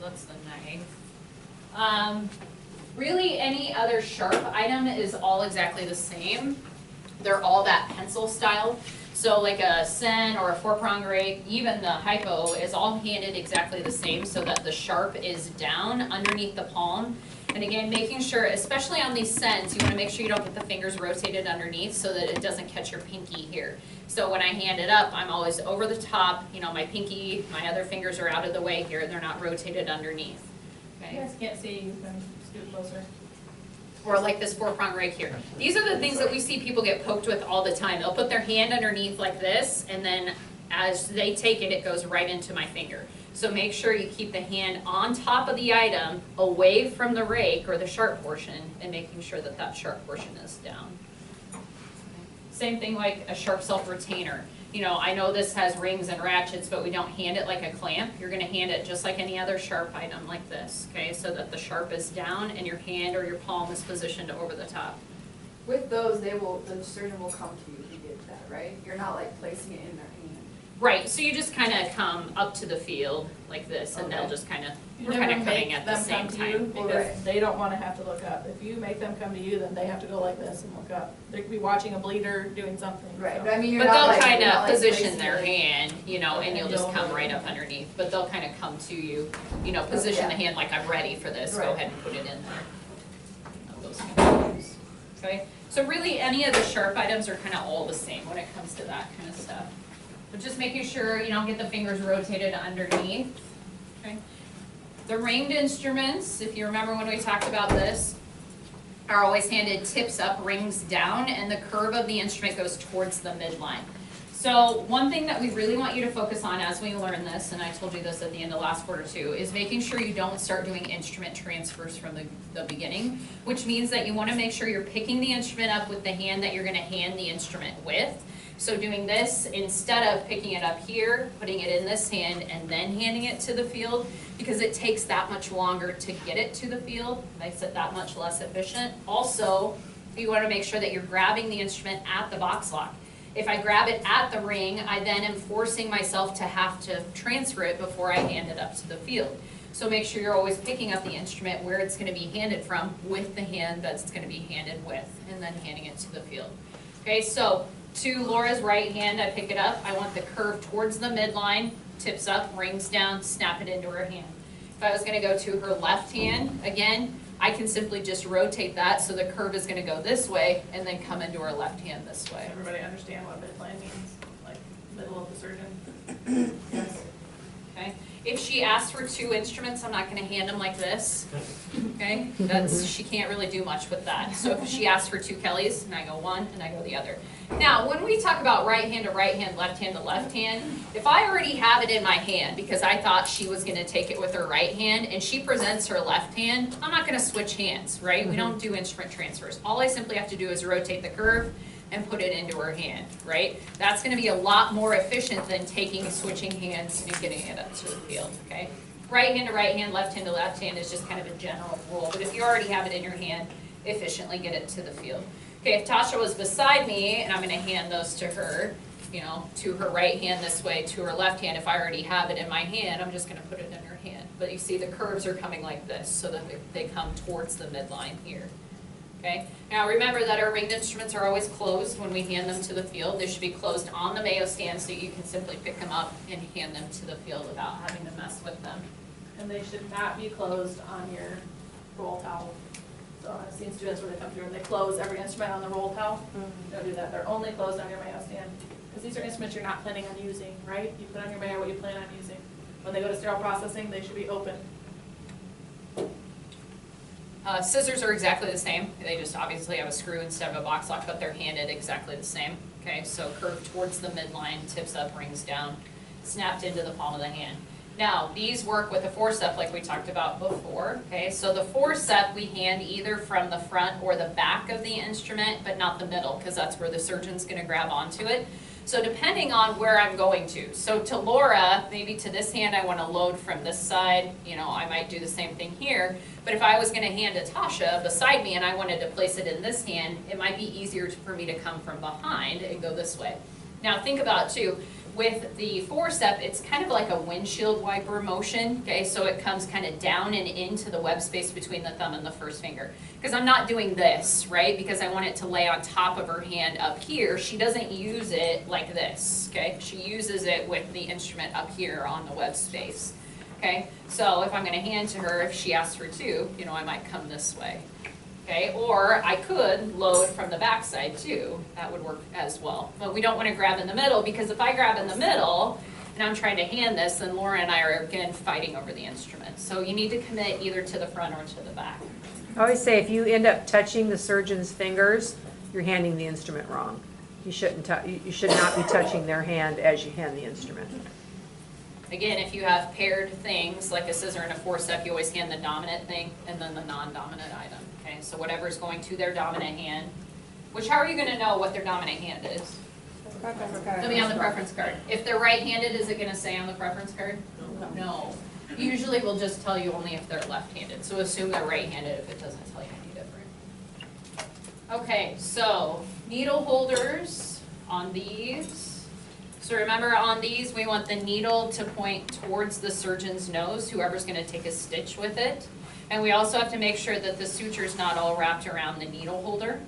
that's the knife. Really, any other sharp item is all exactly the same. They're all that pencil style. So like a sen or a 4-prong rake, even the hypo is all handed exactly the same so that the sharp is down underneath the palm. And again, making sure, especially on these sens, you want to make sure you don't get the fingers rotated underneath so that it doesn't catch your pinky here. So when I hand it up, I'm always over the top, you know, my pinky, my other fingers are out of the way here, they're not rotated underneath. Okay? You guys can't see, you can scoot closer. Or like this 4-prong rake here. These are the things that we see people get poked with all the time. They'll put their hand underneath like this, and then as they take it, it goes right into my finger. So make sure you keep the hand on top of the item, away from the rake or the sharp portion, and making sure that that sharp portion is down. Same thing like a sharp self-retainer. You know, I know this has rings and ratchets, but we don't hand it like a clamp. You're gonna hand it just like any other sharp item like this, okay? So that the sharp is down and your hand or your palm is positioned over the top. With those, the surgeon will come to you to get that, right? You're not like placing it in their hand. Right, so you just kind of come up to the field like this, and they'll just kind of, we're kind of coming at the same time. Because they don't want to have to look up. If you make them come to you, then they have to go like this and look up. They could be watching a bleeder, doing something. Right, so. but I mean, But they'll kind of position their hand, you know, and you'll just come right up underneath. But they'll kind of come to you, you know, position the hand like I'm ready for this. Go ahead and put it in there. Those kind of things. Okay, so really any of the sharp items are kind of all the same when it comes to that kind of stuff. But just making sure you don't get the fingers rotated underneath. Okay. The ringed instruments, if you remember when we talked about this, are always handed tips up, rings down, and the curve of the instrument goes towards the midline. So one thing that we really want you to focus on as we learn this, and I told you this at the end of last quarter too, is making sure you don't start doing instrument transfers from the beginning, which means that you want to make sure you're picking the instrument up with the hand that you're going to hand the instrument with. So doing this, instead of picking it up here, putting it in this hand, and then handing it to the field, because it takes that much longer to get it to the field, makes it that much less efficient. Also, you want to make sure that you're grabbing the instrument at the box lock. If I grab it at the ring, I then am forcing myself to have to transfer it before I hand it up to the field. So make sure you're always picking up the instrument where it's going to be handed from with the hand that's going to be handed with, and then handing it to the field. Okay, so to Laura's right hand, I pick it up. I want the curve towards the midline, tips up, rings down, snap it into her hand. If I was going to go to her left hand, again, I can simply just rotate that so the curve is going to go this way and then come into her left hand this way. Does everybody understand what midline means? Like middle of the surgeon? Yes. Okay. If she asks for 2 instruments, I'm not going to hand them like this. Okay, she can't really do much with that. So if she asks for 2 Kellys, and I go one, and I go the other. Now, when we talk about right hand to right hand, left hand to left hand, if I already have it in my hand because I thought she was going to take it with her right hand, and she presents her left hand, I'm not going to switch hands, right? We don't do instrument transfers. All I simply have to do is rotate the curve and put it into her hand, right? That's going to be a lot more efficient than switching hands and getting it up to the field, okay? Right hand to right hand, left hand to left hand is just kind of a general rule, but if you already have it in your hand, efficiently get it to the field. Okay, if Tasha was beside me, and I'm going to hand those to her, you know, to her right hand this way, to her left hand, if I already have it in my hand, I'm just going to put it in her hand. But you see the curves are coming like this, so that they come towards the midline here. Okay. Now remember that our ringed instruments are always closed when we hand them to the field. They should be closed on the Mayo stand so you can simply pick them up and hand them to the field without having to mess with them. And they should not be closed on your roll towel. So I've seen students where they come through and they close every instrument on the roll towel. Don't do that. They're only closed on your Mayo stand. Because these are instruments you're not planning on using, right? You put on your Mayo what you plan on using. When they go to sterile processing, they should be open. Scissors are exactly the same. They just obviously have a screw instead of a box lock, but they're handed exactly the same. Okay, so curved towards the midline, tips up, rings down, snapped into the palm of the hand. Now, these work with a forceps like we talked about before. Okay, so the forceps we hand either from the front or the back of the instrument, but not the middle, because that's where the surgeon's going to grab onto it. So depending on where I'm going to. So to Laura, maybe to this hand I want to load from this side. You know, I might do the same thing here. But if I was going to hand to Tasha beside me and I wanted to place it in this hand, it might be easier for me to come from behind and go this way. Now think about it too. with the forceps, it's kind of like a windshield wiper motion, okay? So it comes kind of down and into the web space between the thumb and the first finger. Because I'm not doing this, right? Because I want it to lay on top of her hand up here. She doesn't use it like this, okay? She uses it with the instrument up here on the web space, okay? So if I'm gonna hand to her, if she asks for two, you know, I might come this way. Okay, or I could load from the backside too. That would work as well. But we don't want to grab in the middle, because if I grab in the middle and I'm trying to hand this, then Laura and I are again fighting over the instrument. So you need to commit either to the front or to the back. I always say if you end up touching the surgeon's fingers, you're handing the instrument wrong. You should not be touching their hand as you hand the instrument. Again, if you have paired things like a scissor and a forceps, you always hand the dominant thing and then the non-dominant item. Okay, so whatever's going to their dominant hand, which how are you going to know what their dominant hand is? It'll be on the preference card. If they're right-handed, is it going to say on the preference card? No. Usually we'll just tell you only if they're left-handed. So assume they're right-handed if it doesn't tell you any different. Okay, so needle holders on these. So remember on these, we want the needle to point towards the surgeon's nose, whoever's going to take a stitch with it. And we also have to make sure that the suture's not all wrapped around the needle holder.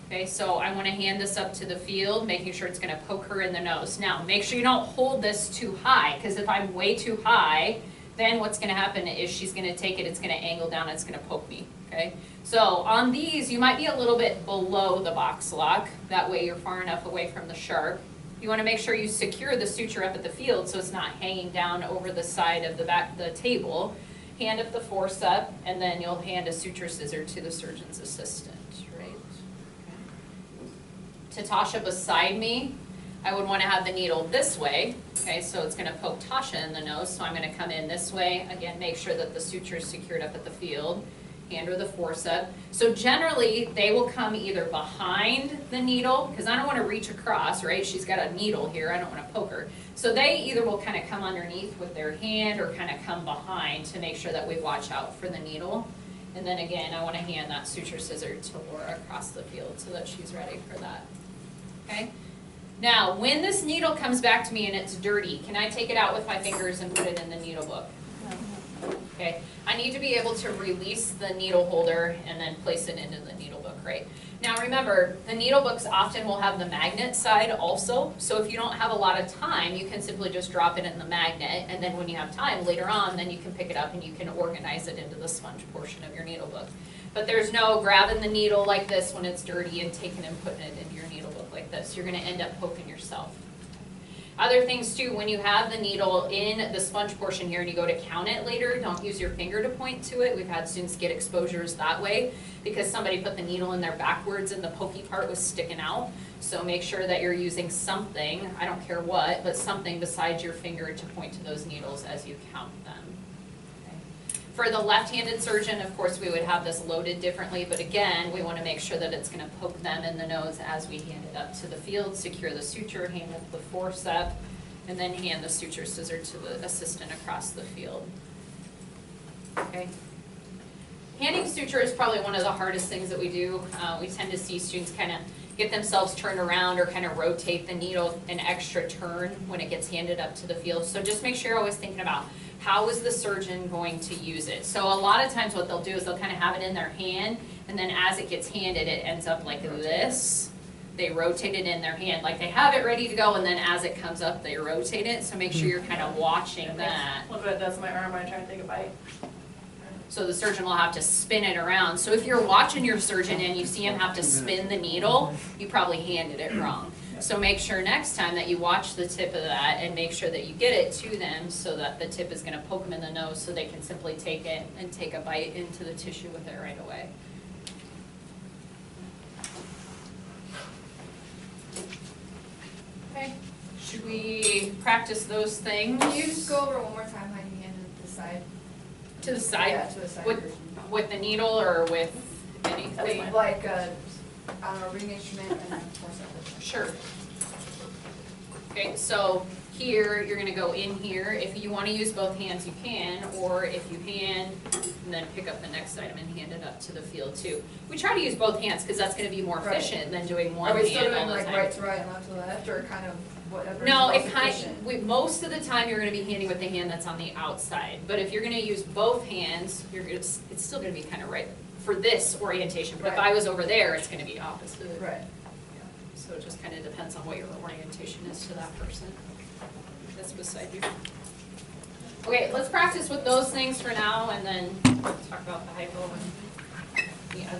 Okay, so I want to hand this up to the field, making sure it's going to poke her in the nose. Now, make sure you don't hold this too high, because if I'm way too high, then what's going to happen is she's going to take it, it's going to angle down, it's going to poke me. Okay, so on these, you might be a little bit below the box lock. That way you're far enough away from the sharp. You want to make sure you secure the suture up at the field so it's not hanging down over the side of the back of the table. Hand up the forceps, and then you'll hand a suture scissor to the surgeon's assistant, right? Okay. To Tasha beside me, I would want to have the needle this way, okay? So it's going to poke Tasha in the nose, so I'm going to come in this way. Again, make sure that the suture is secured up at the field. Hand her the forceps. So generally, they will come either behind the needle, because I don't want to reach across, right? She's got a needle here, I don't want to poke her. So they either will kind of come underneath with their hand or kind of come behind to make sure that we watch out for the needle. And then again, I want to hand that suture scissor to Laura across the field so that she's ready for that. Okay? Now, when this needle comes back to me and it's dirty, can I take it out with my fingers and put it in the needle book? Okay, I need to be able to release the needle holder and then place it into the needle book, right? Now remember, the needle books often will have the magnet side also, so if you don't have a lot of time, you can simply just drop it in the magnet, and then when you have time later on, then you can pick it up and you can organize it into the sponge portion of your needle book. But there's no grabbing the needle like this when it's dirty and taking and putting it into your needle book like this. You're going to end up poking yourself. Other things too, when you have the needle in the sponge portion here and you go to count it later, don't use your finger to point to it. We've had students get exposures that way because somebody put the needle in there backwards and the pokey part was sticking out. So make sure that you're using something, I don't care what, but something besides your finger to point to those needles as you count them. For the left-handed surgeon, of course, we would have this loaded differently, but again, we want to make sure that it's going to poke them in the nose as we hand it up to the field, secure the suture, hand up the forceps, and then hand the suture scissor to the assistant across the field. Okay. Handing suture is probably one of the hardest things that we do. We tend to see students kind of get themselves turned around or kind of rotate the needle an extra turn when it gets handed up to the field. So just make sure you're always thinking about how is the surgeon going to use it. So a lot of times what they'll do is they'll kind of have it in their hand, and then as it gets handed, it ends up like this. They rotate it in their hand, like they have it ready to go, and then as it comes up, they rotate it. So make sure you're kind of watching that. Look what it does to my arm when I try to take a bite. So the surgeon will have to spin it around. So if you're watching your surgeon and you see him have to spin the needle, you probably handed it wrong. So make sure next time that you watch the tip of that and make sure that you get it to them so that the tip is going to poke them in the nose so they can simply take it and take a bite into the tissue with it right away. Okay, should we practice those things? Can you just go over one more time how you handed the side? To the side? Yeah, to the side. With the needle or with anything? Like a, I don't know, ring instrument and then forceps. Sure. Okay, so here, you're gonna go in here. If you wanna use both hands, you can, or if you hand, and then pick up the next item and hand it up to the field too. We try to use both hands because that's gonna be more efficient than doing one Are we hand still all doing the like time. right to right and left to left, or kind of? whatever. No, is it most efficient. most of the time, you're gonna be handing with the hand that's on the outside, but if you're gonna use both hands, it's still gonna be kind of right for this orientation, but if I Right. was over there, it's gonna be opposite. Right. Yeah, so it just kind of depends on what your orientation is to that person that's beside you. Okay, let's practice with those things for now, and then talk about the hypo and the other.